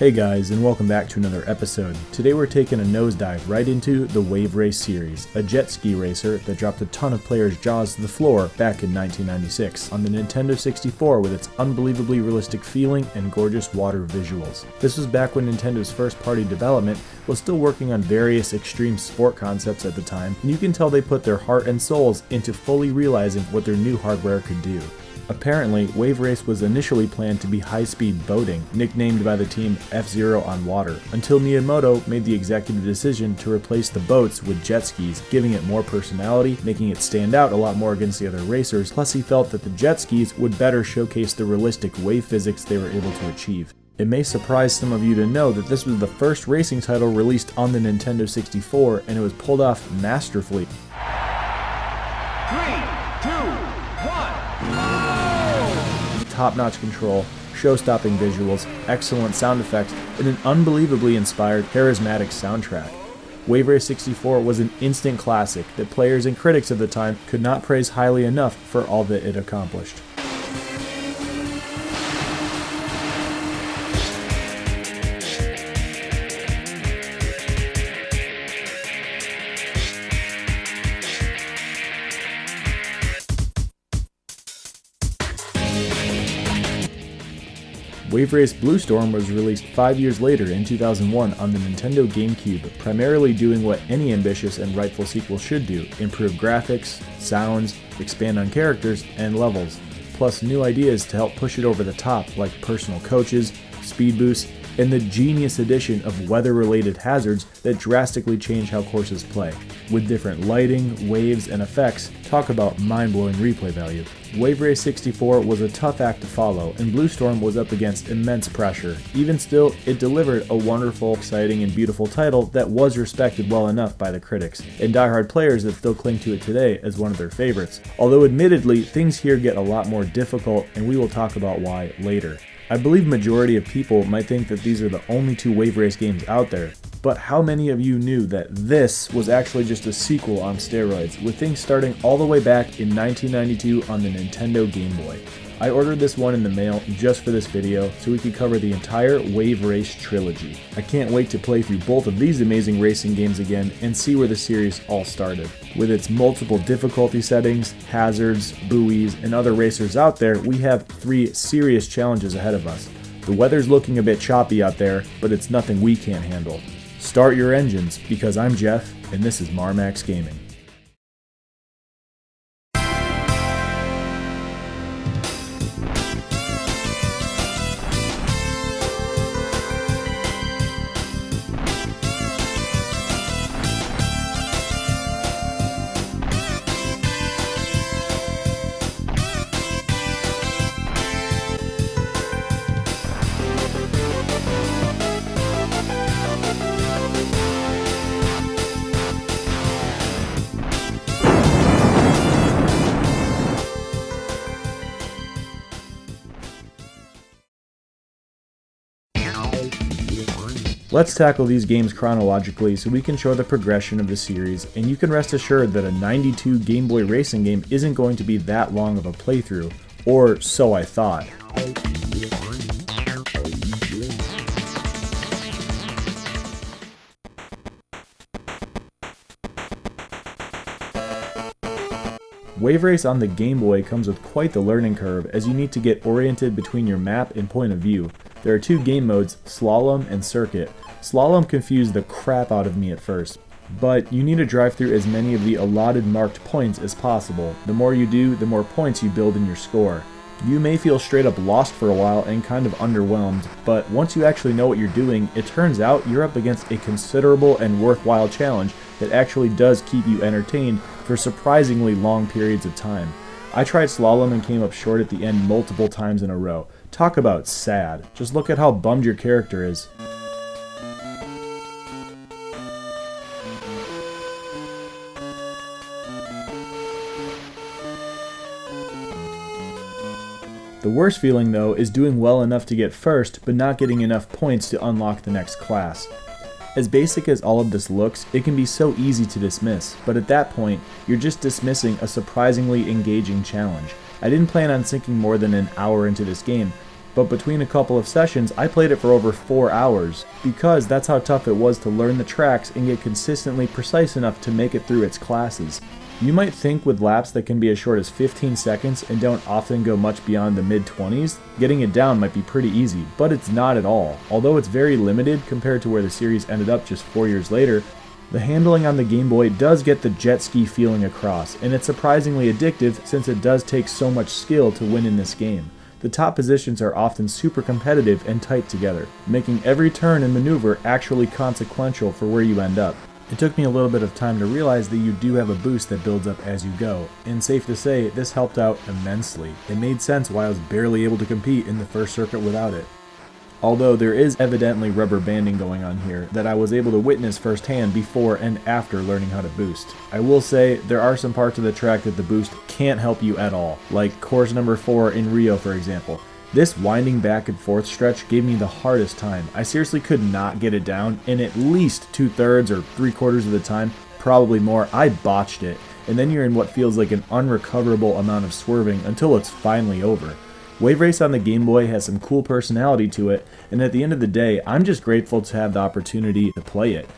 Hey guys, and welcome back to another episode. Today we're taking a nosedive right into the Wave Race series, a jet ski racer that dropped a ton of players' jaws to the floor back in 1996 on the Nintendo 64 with its unbelievably realistic feeling and gorgeous water visuals. This was back when Nintendo's first party development was still working on various extreme sport concepts at the time, and you can tell they put their heart and souls into fully realizing what their new hardware could do. Apparently, Wave Race was initially planned to be high-speed boating, nicknamed by the team F-Zero on water, until Miyamoto made the executive decision to replace the boats with jet skis, giving it more personality, making it stand out a lot more against the other racers, plus he felt that the jet skis would better showcase the realistic wave physics they were able to achieve. It may surprise some of you to know that this was the first racing title released on the Nintendo 64, and it was pulled off masterfully. 3, 2, 1. Top-notch control, show-stopping visuals, excellent sound effects, and an unbelievably inspired, charismatic soundtrack. Wave Race 64 was an instant classic that players and critics of the time could not praise highly enough for all that it accomplished. Wave Race Blue Storm was released 5 years later in 2001 on the Nintendo GameCube, primarily doing what any ambitious and rightful sequel should do: improve graphics, sounds, expand on characters, and levels, plus new ideas to help push it over the top like personal coaches, speed boosts, and the genius addition of weather-related hazards that drastically change how courses play. With different lighting, waves, and effects, talk about mind-blowing replay value. Wave Race 64 was a tough act to follow, and Blue Storm was up against immense pressure. Even still, it delivered a wonderful, exciting, and beautiful title that was respected well enough by the critics, and diehard players that still cling to it today as one of their favorites. Although admittedly, things here get a lot more difficult, and we will talk about why later. I believe majority of people might think that these are the only two Wave Race games out there, but how many of you knew that this was actually just a sequel on steroids, with things starting all the way back in 1992 on the Nintendo Game Boy? I ordered this one in the mail just for this video so we could cover the entire Wave Race trilogy. I can't wait to play through both of these amazing racing games again and see where the series all started. With its multiple difficulty settings, hazards, buoys, and other racers out there, we have 3 serious challenges ahead of us. The weather's looking a bit choppy out there, but it's nothing we can't handle. Start your engines, because I'm Jeff, and this is Marmax Gaming. Let's tackle these games chronologically so we can show the progression of the series, and you can rest assured that a 92 Game Boy racing game isn't going to be that long of a playthrough, or so I thought. Wave Race on the Game Boy comes with quite the learning curve, as you need to get oriented between your map and point of view. There are 2 game modes, Slalom and Circuit. Slalom confused the crap out of me at first, but you need to drive through as many of the allotted marked points as possible. The more you do, the more points you build in your score. You may feel straight up lost for a while and kind of underwhelmed, but once you actually know what you're doing, it turns out you're up against a considerable and worthwhile challenge that actually does keep you entertained for surprisingly long periods of time. I tried Slalom and came up short at the end multiple times in a row. Talk about sad. Just look at how bummed your character is. The worst feeling though is doing well enough to get first, but not getting enough points to unlock the next class. As basic as all of this looks, it can be so easy to dismiss, but at that point, you're just dismissing a surprisingly engaging challenge. I didn't plan on sinking more than an hour into this game, but between a couple of sessions, I played it for over 4 hours, because that's how tough it was to learn the tracks and get consistently precise enough to make it through its classes. You might think with laps that can be as short as 15 seconds and don't often go much beyond the mid-20s, getting it down might be pretty easy, but it's not at all. Although it's very limited compared to where the series ended up just 4 years later, the handling on the Game Boy does get the jet ski feeling across, and it's surprisingly addictive since it does take so much skill to win in this game. The top positions are often super competitive and tight together, making every turn and maneuver actually consequential for where you end up. It took me a little bit of time to realize that you do have a boost that builds up as you go, and safe to say, this helped out immensely. It made sense why I was barely able to compete in the first circuit without it. Although there is evidently rubber banding going on here that I was able to witness firsthand before and after learning how to boost. I will say there are some parts of the track that the boost can't help you at all, like course number 4 in Rio for example. This winding back and forth stretch gave me the hardest time. I seriously could not get it down, and at least 2/3 or 3/4 of the time, probably more, I botched it. And then you're in what feels like an unrecoverable amount of swerving until it's finally over. Wave Race on the Game Boy has some cool personality to it, and at the end of the day, I'm just grateful to have the opportunity to play it.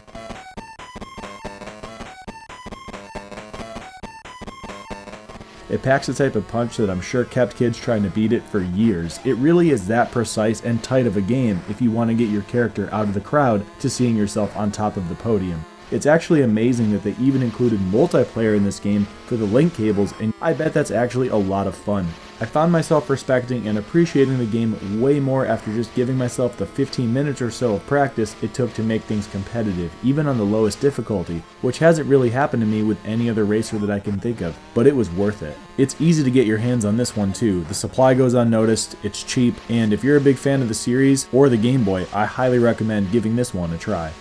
It packs a type of punch that I'm sure kept kids trying to beat it for years. It really is that precise and tight of a game if you want to get your character out of the crowd to seeing yourself on top of the podium. It's actually amazing that they even included multiplayer in this game for the link cables, and I bet that's actually a lot of fun. I found myself respecting and appreciating the game way more after just giving myself the 15 minutes or so of practice it took to make things competitive, even on the lowest difficulty, which hasn't really happened to me with any other racer that I can think of, but it was worth it. It's easy to get your hands on this one too. The supply goes unnoticed, it's cheap, and if you're a big fan of the series or the Game Boy, I highly recommend giving this one a try.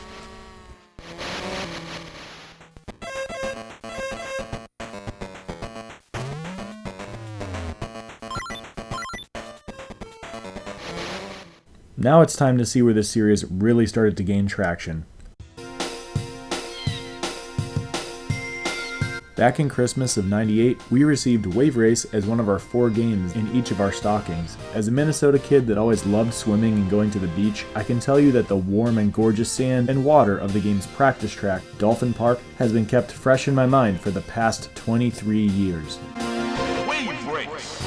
Now it's time to see where this series really started to gain traction. Back in Christmas of '98, we received Wave Race as one of our 4 games in each of our stockings. As a Minnesota kid that always loved swimming and going to the beach, I can tell you that the warm and gorgeous sand and water of the game's practice track, Dolphin Park, has been kept fresh in my mind for the past 23 years. Wave Race.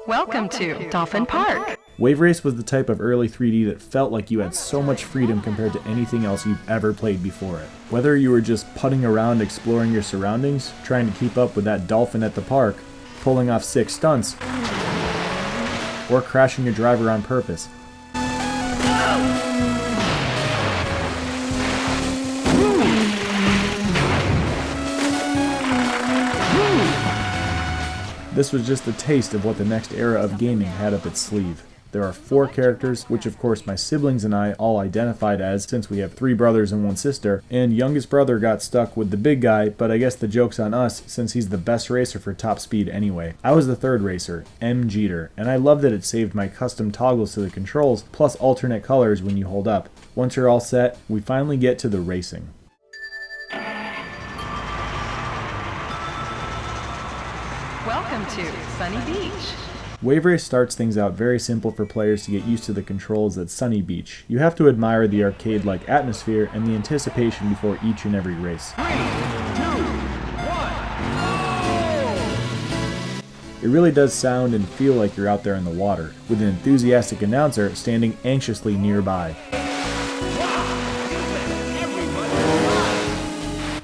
Welcome to Dolphin Park. Wave Race was the type of early 3D that felt like you had so much freedom compared to anything else you've ever played before it. Whether you were just putting around exploring your surroundings, trying to keep up with that dolphin at the park, pulling off sick stunts, or crashing your driver on purpose. This was just a taste of what the next era of gaming had up its sleeve. There are 4 characters, which of course my siblings and I all identified as since we have 3 brothers and 1 sister, and youngest brother got stuck with the big guy, but I guess the joke's on us since he's the best racer for top speed anyway. I was the 3rd racer, M. Jeter, and I love that it saved my custom toggles to the controls, plus alternate colors when you hold up. Once you're all set, we finally get to the racing. Welcome to Sunny Beach. Wave Race starts things out very simple for players to get used to the controls at Sunny Beach. You have to admire the arcade-like atmosphere and the anticipation before each and every race. 3, 2, 1. It really does sound and feel like you're out there in the water, with an enthusiastic announcer standing anxiously nearby.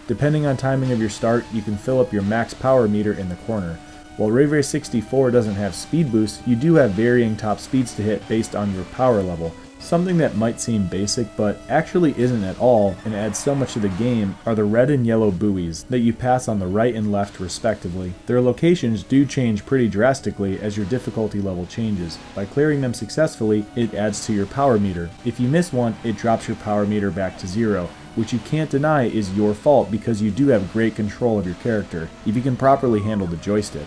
Depending on timing of your start, you can fill up your max power meter in the corner. While Wave Race 64 doesn't have speed boosts, you do have varying top speeds to hit based on your power level. Something that might seem basic, but actually isn't at all, and adds so much to the game, are the red and yellow buoys that you pass on the right and left respectively. Their locations do change pretty drastically as your difficulty level changes. By clearing them successfully, it adds to your power meter. If you miss one, it drops your power meter back to 0. Which you can't deny is your fault because you do have great control of your character, if you can properly handle the joystick.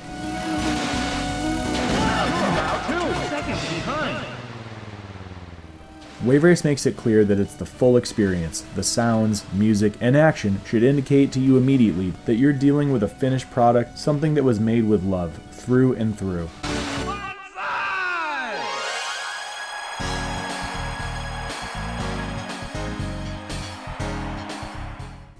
Wave Race makes it clear that it's the full experience. The sounds, music, and action should indicate to you immediately that you're dealing with a finished product, something that was made with love, through and through.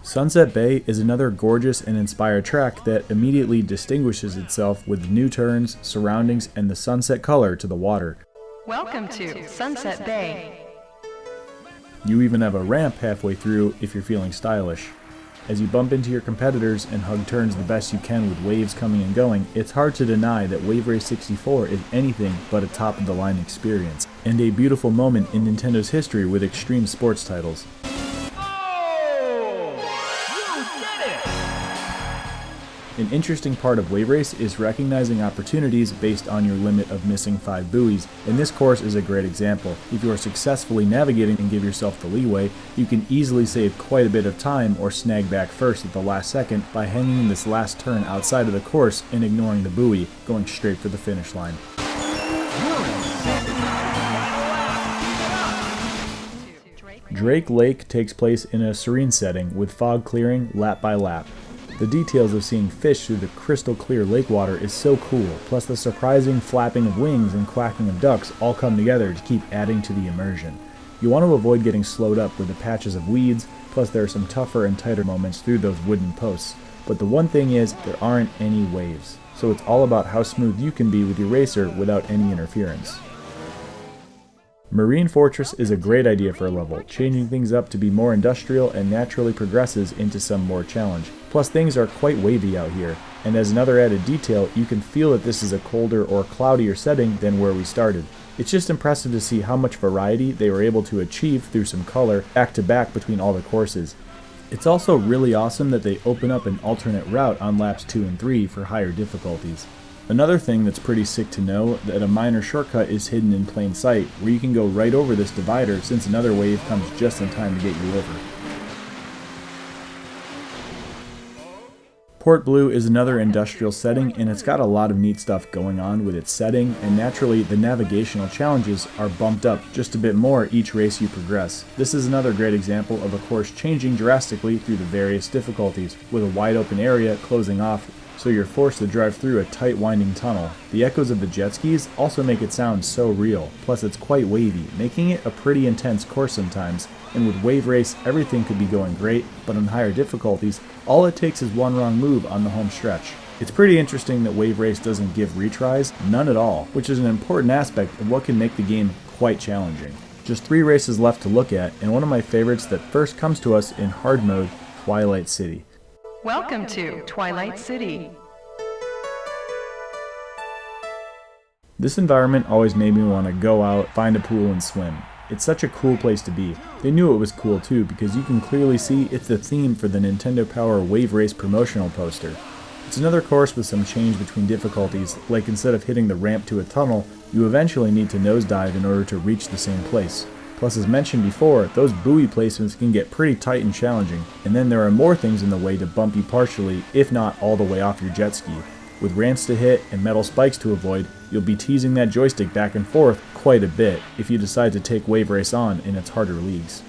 Sunset Bay is another gorgeous and inspired track that immediately distinguishes itself with new turns, surroundings, and the sunset color to the water. Welcome to Sunset Bay. You even have a ramp halfway through if you're feeling stylish. As you bump into your competitors and hug turns the best you can with waves coming and going, it's hard to deny that Wave Race 64 is anything but a top-of-the-line experience, and a beautiful moment in Nintendo's history with extreme sports titles. An interesting part of Wave Race is recognizing opportunities based on your limit of missing 5 buoys, and this course is a great example. If you are successfully navigating and give yourself the leeway, you can easily save quite a bit of time or snag back first at the last second by hanging this last turn outside of the course and ignoring the buoy, going straight for the finish line. Drake Lake takes place in a serene setting with fog clearing lap by lap. The details of seeing fish through the crystal clear lake water is so cool, plus the surprising flapping of wings and quacking of ducks all come together to keep adding to the immersion. You want to avoid getting slowed up with the patches of weeds, plus there are some tougher and tighter moments through those wooden posts. But the one thing is, there aren't any waves, so it's all about how smooth you can be with your racer without any interference. Marine Fortress is a great idea for a level, changing things up to be more industrial and naturally progresses into some more challenge. Plus things are quite wavy out here, and as another added detail, you can feel that this is a colder or cloudier setting than where we started. It's just impressive to see how much variety they were able to achieve through some color back to back between all the courses. It's also really awesome that they open up an alternate route on laps 2 and 3 for higher difficulties. Another thing that's pretty sick to know, that a minor shortcut is hidden in plain sight, where you can go right over this divider since another wave comes just in time to get you over. Port Blue is another industrial setting, and it's got a lot of neat stuff going on with its setting, and naturally the navigational challenges are bumped up just a bit more each race you progress. This is another great example of a course changing drastically through the various difficulties, with a wide open area closing off, so you're forced to drive through a tight winding tunnel. The echoes of the jet skis also make it sound so real, plus it's quite wavy, making it a pretty intense course sometimes, and with Wave Race everything could be going great, but on higher difficulties, all it takes is one wrong move on the home stretch. It's pretty interesting that Wave Race doesn't give retries, none at all, which is an important aspect of what can make the game quite challenging. Just 3 races left to look at, and one of my favorites that first comes to us in hard mode, Twilight City. Welcome to Twilight City. This environment always made me want to go out, find a pool, and swim. It's such a cool place to be. They knew it was cool too, because you can clearly see it's the theme for the Nintendo Power Wave Race promotional poster. It's another course with some change between difficulties, like instead of hitting the ramp to a tunnel, you eventually need to nosedive in order to reach the same place. Plus, as mentioned before, those buoy placements can get pretty tight and challenging, and then there are more things in the way to bump you partially, if not all the way off your jet ski. With ramps to hit and metal spikes to avoid, you'll be teasing that joystick back and forth quite a bit if you decide to take Wave Race on in its harder leagues.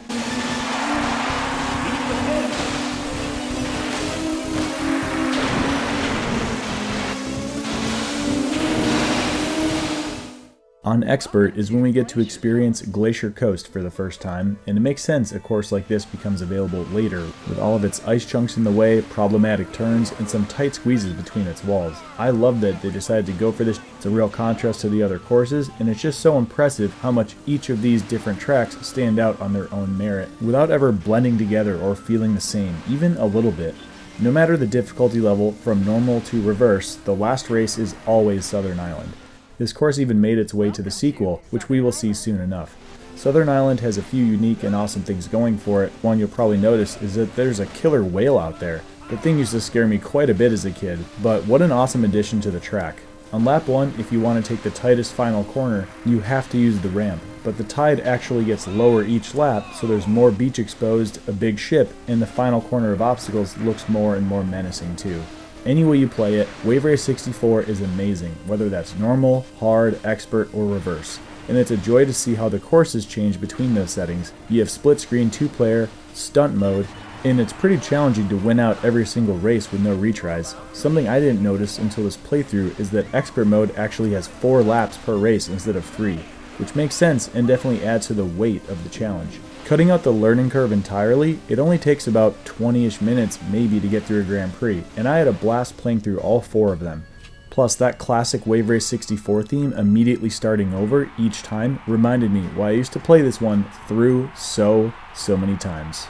On Expert is when we get to experience Glacier Coast for the first time, and it makes sense a course like this becomes available later, with all of its ice chunks in the way, problematic turns, and some tight squeezes between its walls. I love that they decided to go for this. It's a real contrast to the other courses, and it's just so impressive how much each of these different tracks stand out on their own merit, without ever blending together or feeling the same, even a little bit. No matter the difficulty level, from normal to reverse, the last race is always Southern Island. This course even made its way to the sequel, which we will see soon enough. Southern Island has a few unique and awesome things going for it. One you'll probably notice is that there's a killer whale out there. The thing used to scare me quite a bit as a kid, but what an awesome addition to the track. On lap 1, if you want to take the tightest final corner, you have to use the ramp, but the tide actually gets lower each lap, so there's more beach exposed, a big ship, and the final corner of obstacles looks more and more menacing too. Any way you play it, Wave Race 64 is amazing, whether that's normal, hard, expert, or reverse. and it's a joy to see how the courses change between those settings. You have split screen 2-player, stunt mode, and it's pretty challenging to win out every single race with no retries. Something I didn't notice until this playthrough is that expert mode actually has 4 laps per race instead of 3, which makes sense and definitely adds to the weight of the challenge. Cutting out the learning curve entirely, it only takes about 20-ish minutes maybe to get through a Grand Prix, and I had a blast playing through all 4 of them. Plus, that classic Wave Race 64 theme immediately starting over each time reminded me why I used to play this one through so many times.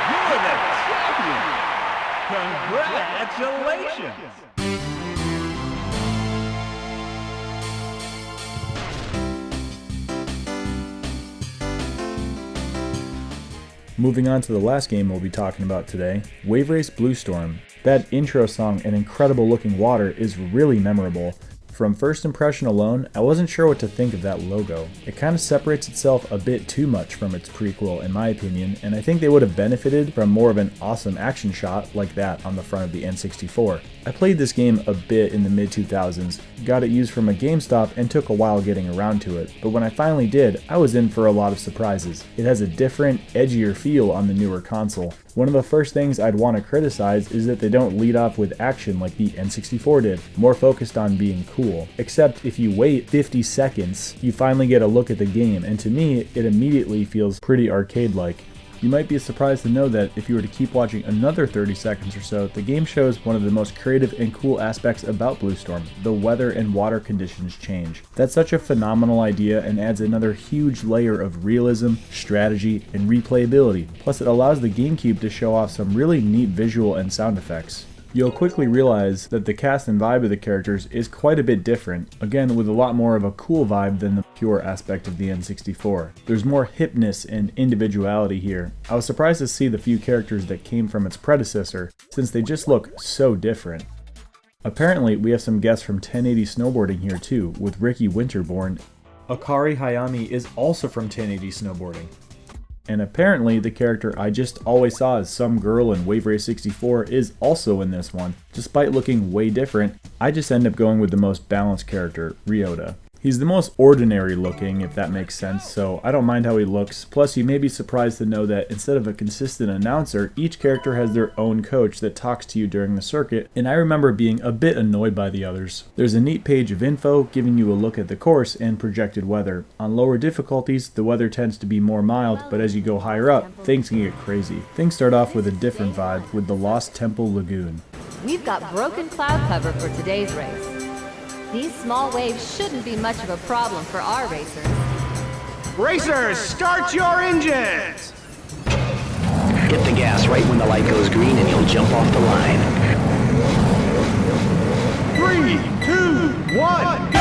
You're the champion! Congratulations! Moving on to the last game we'll be talking about today, Wave Race Blue Storm. That intro song and incredible looking water is really memorable. From first impression alone, I wasn't sure what to think of that logo. It kind of separates itself a bit too much from its prequel in my opinion, and I think they would have benefited from more of an awesome action shot like that on the front of the N64. I played this game a bit in the mid-2000s, got it used from a GameStop and took a while getting around to it, but when I finally did, I was in for a lot of surprises. It has a different, edgier feel on the newer console. One of the first things I'd want to criticize is that they don't lead off with action like the N64 did, more focused on being cool. Except if you wait 50 seconds, you finally get a look at the game, and to me, it immediately feels pretty arcade-like. You might be surprised to know that if you were to keep watching another 30 seconds or so, the game shows one of the most creative and cool aspects about Blue Storm: the weather and water conditions change. That's such a phenomenal idea and adds another huge layer of realism, strategy, and replayability. Plus it allows the GameCube to show off some really neat visual and sound effects. You'll quickly realize that the cast and vibe of the characters is quite a bit different, again with a lot more of a cool vibe than the pure aspect of the N64. There's more hipness and individuality here. I was surprised to see the few characters that came from its predecessor, since they just look so different. Apparently, we have some guests from 1080 Snowboarding here too, with Ricky Winterborn. Akari Hayami is also from 1080 Snowboarding. And apparently the character I just always saw as some girl in Wave Race 64 is also in this one. Despite looking way different, I just end up going with the most balanced character, Ryota. He's the most ordinary looking, if that makes sense, so I don't mind how he looks. Plus, you may be surprised to know that instead of a consistent announcer, each character has their own coach that talks to you during the circuit, and I remember being a bit annoyed by the others. There's a neat page of info giving you a look at the course and projected weather. On lower difficulties, the weather tends to be more mild, but as you go higher up, things can get crazy. Things start off with a different vibe with the Lost Temple Lagoon. We've got broken cloud cover for today's race. These small waves shouldn't be much of a problem for our racers. Racers, start your engines! Hit the gas right when the light goes green and you'll jump off the line. 3, 2, 1, go!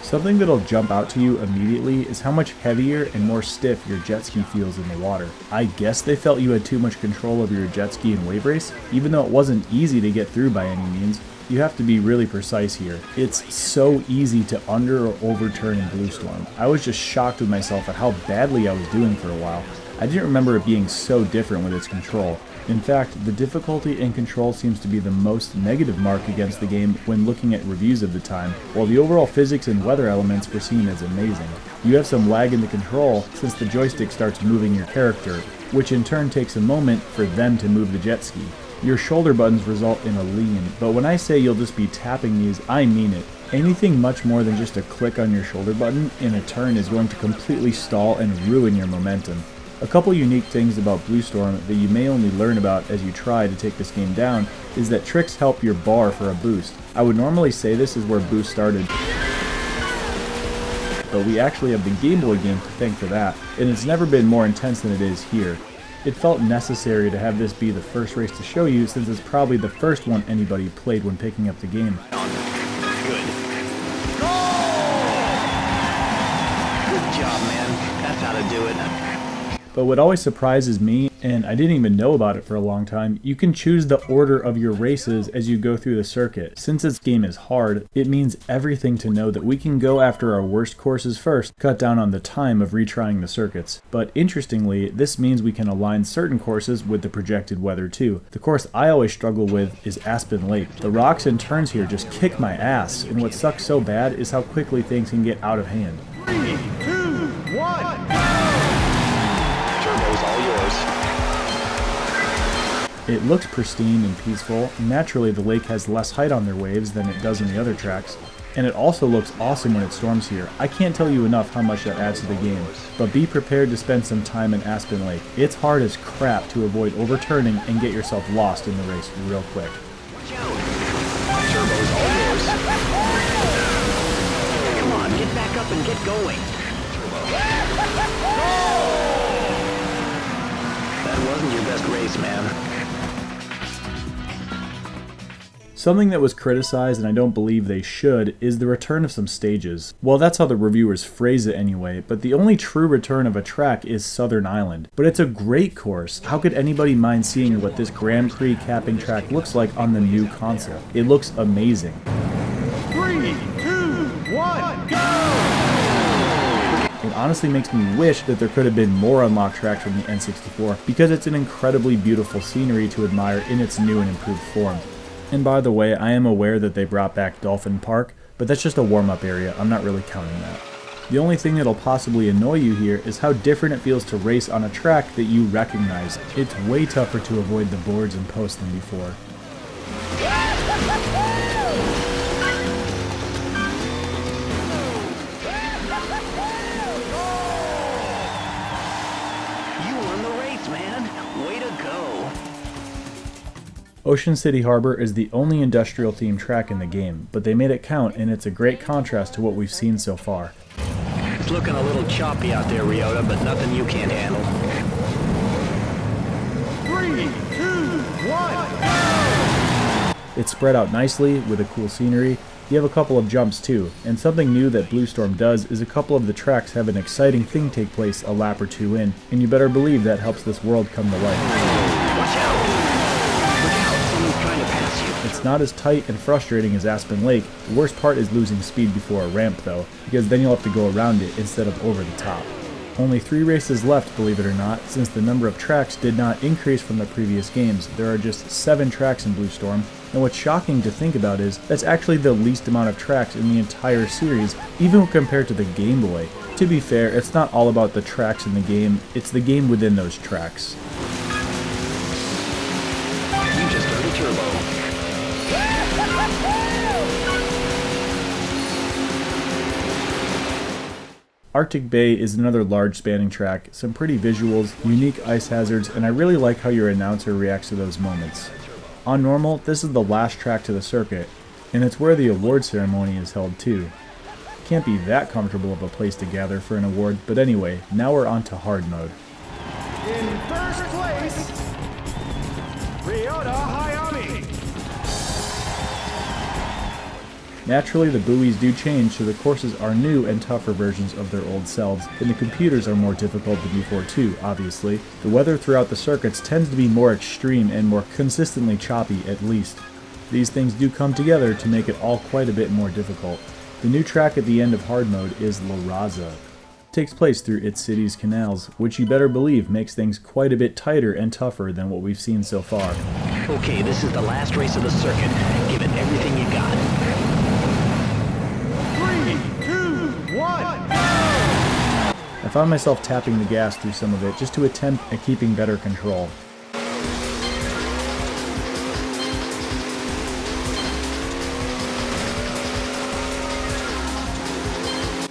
Something that'll jump out to you immediately is how much heavier and more stiff your jet ski feels in the water. I guess they felt you had too much control over your jet ski in Wave Race, even though it wasn't easy to get through by any means. You have to be really precise here. It's so easy to under or overturn in Blue Storm. I was just shocked with myself at how badly I was doing for a while. I didn't remember it being so different with its control. In fact, the difficulty and control seems to be the most negative mark against the game when looking at reviews of the time, while the overall physics and weather elements were seen as amazing. You have some lag in the control since the joystick starts moving your character, which in turn takes a moment for them to move the jet ski. Your shoulder buttons result in a lean, but when I say you'll just be tapping these, I mean it. Anything much more than just a click on your shoulder button in a turn is going to completely stall and ruin your momentum. A couple unique things about Blue Storm that you may only learn about as you try to take this game down is that tricks help your bar for a boost. I would normally say this is where boost started, but we actually have the GameBoy game to thank for that, and it's never been more intense than it is here. It felt necessary to have this be the first race to show you since it's probably the first one anybody played when picking up the game. Good. Good job, man. That's how to do it. But what always surprises me and I didn't even know about it for a long time, you can choose the order of your races as you go through the circuit. Since this game is hard, it means everything to know that we can go after our worst courses first, cut down on the time of retrying the circuits. But interestingly, this means we can align certain courses with the projected weather too. The course I always struggle with is Aspen Lake. The rocks and turns here just kick my ass, and what sucks so bad is how quickly things can get out of hand. 3, 2, 1, go! Turbo's all yours. It looks pristine and peaceful. Naturally, the lake has less height on their waves than it does in the other tracks. And it also looks awesome when it storms here. I can't tell you enough how much that adds to the game. But be prepared to spend some time in Aspen Lake. It's hard as crap to avoid overturning and get yourself lost in the race real quick. Turbo's all yours. Come on, get back up and get going. That wasn't your best race, man. Something that was criticized, and I don't believe they should, is the return of some stages. Well, that's how the reviewers phrase it anyway, but the only true return of a track is Southern Island. But it's a great course. How could anybody mind seeing what this Grand Prix capping track looks like on the new console? It looks amazing. 3, 2, 1, go! It honestly makes me wish that there could have been more unlocked tracks from the N64, because it's an incredibly beautiful scenery to admire in its new and improved form. And by the way, I am aware that they brought back Dolphin Park, but that's just a warm-up area. I'm not really counting that. The only thing that'll possibly annoy you here is how different it feels to race on a track that you recognize. It's way tougher to avoid the boards and posts than before. You won the race, man. Way to go. Ocean City Harbor is the only industrial-themed track in the game, but they made it count, and it's a great contrast to what we've seen so far. It's looking a little choppy out there, Ryota, but nothing you can't handle. 3, 2, 1, go! It's spread out nicely with a cool scenery. You have a couple of jumps too, and something new that Blue Storm does is a couple of the tracks have an exciting thing take place a lap or two in, and you better believe that helps this world come to life. Watch out! Trying to pass you. It's not as tight and frustrating as Aspen Lake. The worst part is losing speed before a ramp though, because then you'll have to go around it instead of over the top. Only 3 races left, believe it or not, since the number of tracks did not increase from the previous games. There are just 7 tracks in Blue Storm, and what's shocking to think about is that's actually the least amount of tracks in the entire series, even compared to the Game Boy. To be fair, it's not all about the tracks in the game, it's the game within those tracks. You just heard a turbo. Arctic Bay is another large spanning track, some pretty visuals, unique ice hazards, and I really like how your announcer reacts to those moments. On normal, this is the last track to the circuit, and it's where the award ceremony is held too. Can't be that comfortable of a place to gather for an award, but anyway, now we're on to hard mode. In first place, Ryota Hayami. Naturally, the buoys do change, so the courses are new and tougher versions of their old selves, and the computers are more difficult than before too, obviously. The weather throughout the circuits tends to be more extreme and more consistently choppy, at least. These things do come together to make it all quite a bit more difficult. The new track at the end of hard mode is Laraza. It takes place through its city's canals, which you better believe makes things quite a bit tighter and tougher than what we've seen so far. Okay, this is the last race of the circuit. Give it everything you got. 3, 2, 1, go! I found myself tapping the gas through some of it just to attempt at keeping better control.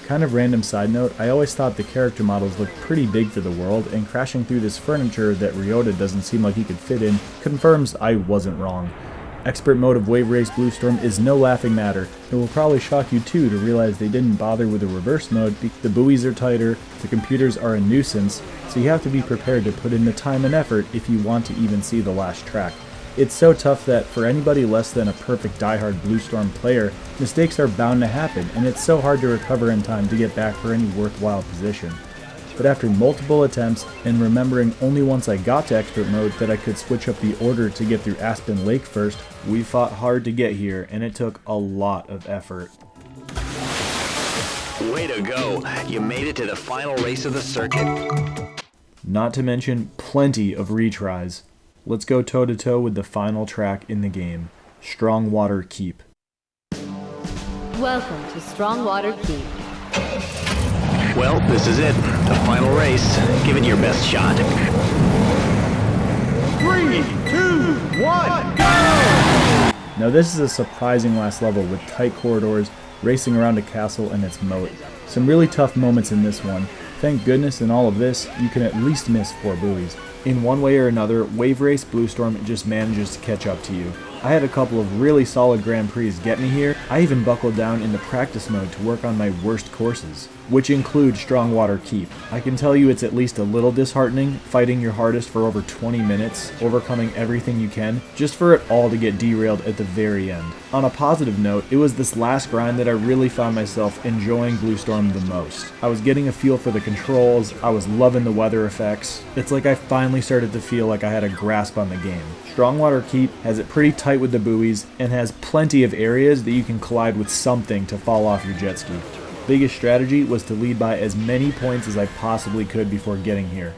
Kind of random side note, I always thought the character models looked pretty big for the world, and crashing through this furniture that Ryota doesn't seem like he could fit in confirms I wasn't wrong. Expert mode of Wave Race Blue Storm is no laughing matter. It will probably shock you too to realize they didn't bother with a reverse mode. The buoys are tighter, the computers are a nuisance, so you have to be prepared to put in the time and effort if you want to even see the last track. It's so tough that for anybody less than a perfect diehard Blue Storm player, mistakes are bound to happen, and it's so hard to recover in time to get back for any worthwhile position. but after multiple attempts and remembering only once I got to expert mode that I could switch up the order to get through Aspen Lake first, we fought hard to get here and it took a lot of effort. Way to go! You made it to the final race of the circuit. Not to mention plenty of retries. Let's go toe-to-toe with the final track in the game, Strongwater Keep. Welcome to Strongwater Keep. Well, this is it. The final race. Give it your best shot. 3, 2, 1, go! Now this is a surprising last level with tight corridors, racing around a castle and its moat. Some really tough moments in this one. Thank goodness in all of this, you can at least miss 4 buoys. In one way or another, Wave Race Bluestorm just manages to catch up to you. I had a couple of really solid Grand Prix get me here. I even buckled down into practice mode to work on my worst courses, which include Strongwater Keep. I can tell you it's at least a little disheartening, fighting your hardest for over 20 minutes, overcoming everything you can, just for it all to get derailed at the very end. On a positive note, it was this last grind that I really found myself enjoying Bluestorm the most. I was getting a feel for the controls, I was loving the weather effects. It's like I finally started to feel like I had a grasp on the game. Strongwater Keep has it pretty tight with the buoys and has plenty of areas that you can collide with something to fall off your jet ski. Biggest strategy was to lead by as many points as I possibly could before getting here.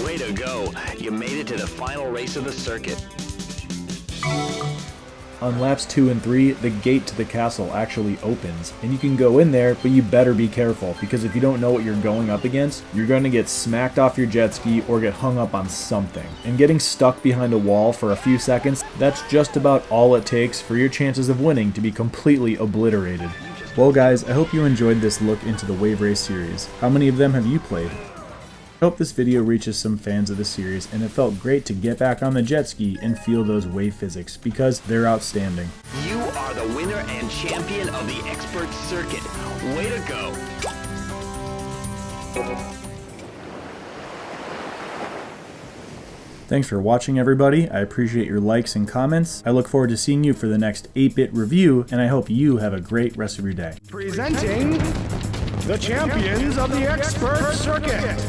Way to go! You made it to the final race of the circuit. On laps 2 and 3, the gate to the castle actually opens, and you can go in there, but you better be careful, because if you don't know what you're going up against, you're going to get smacked off your jet ski or get hung up on something. And getting stuck behind a wall for a few seconds, that's just about all it takes for your chances of winning to be completely obliterated. Well guys, I hope you enjoyed this look into the Wave Race series. How many of them have you played? I hope this video reaches some fans of the series, and it felt great to get back on the jet ski and feel those wave physics, because they're outstanding. You are the winner and champion of the expert circuit. Way to go! Thanks for watching everybody, I appreciate your likes and comments. I look forward to seeing you for the next 8-bit review, and I hope you have a great rest of your day. Presenting the champions of the expert circuit.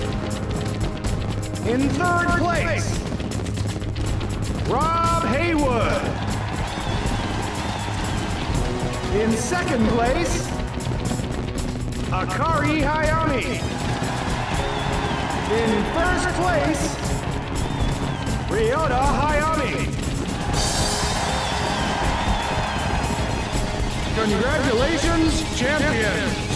In 3rd place, Rob Haywood. In 2nd place, Akari Hayami. In 1st place, Ryota Hayami. Congratulations, champion!